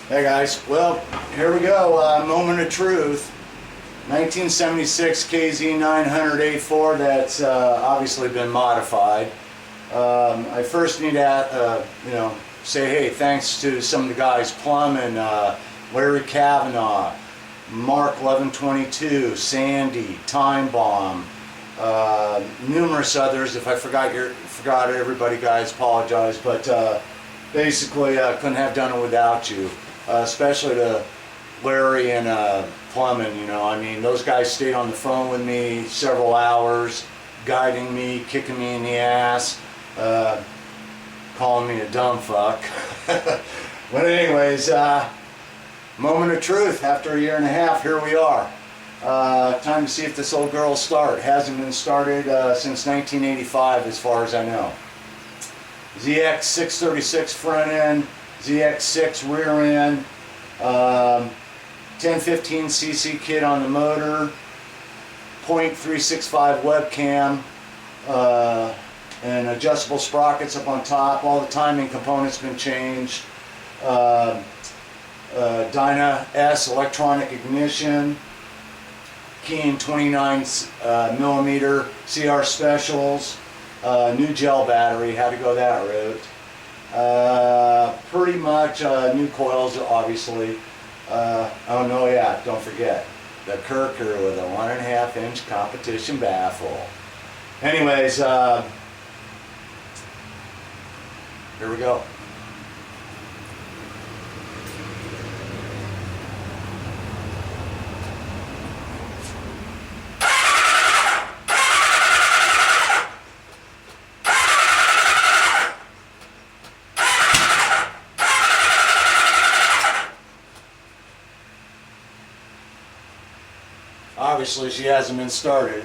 Hey guys, well, here we go, moment of truth. 1976 KZ900A4 that's obviously been modified. I first need to, say hey, thanks to some of the guys, Plum and Larry Kavanaugh, Mark 1122, Sandy, Time Bomb, numerous others. If I forgot everybody, guys, apologize. But basically, I couldn't have done it without you. Especially to Larry and Plumman, I mean, those guys stayed on the phone with me several hours, guiding me, kicking me in the ass, calling me a dumb fuck. But anyways, moment of truth. After a year and a half, here we are. Time to see if this old girl will start. Hasn't been started since 1985 as far as I know. ZX 636 front end, ZX6 rear end, 1015cc kit on the motor, .365 webcam, and adjustable sprockets up on top. All the timing components been changed. Dyna S electronic ignition, keying 29 millimeter CR specials, new gel battery, had to go that route. Pretty much new coils, obviously. Oh no, yeah, don't forget the Kirker with a 1.5 inch competition baffle. Anyways, here we go. Obviously, she hasn't been started.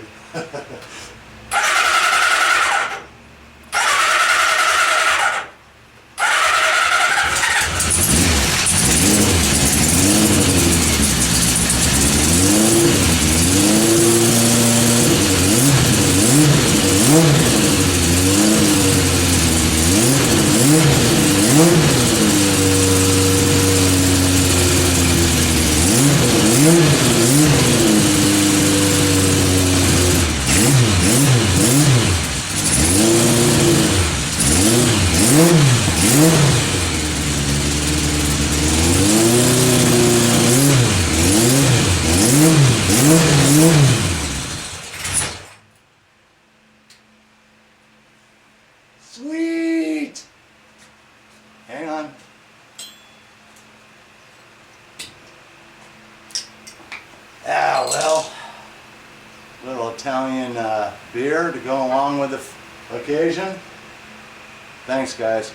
Sweet! Hang on. Ah, well, little Italian beer to go along with the occasion. Thanks, guys.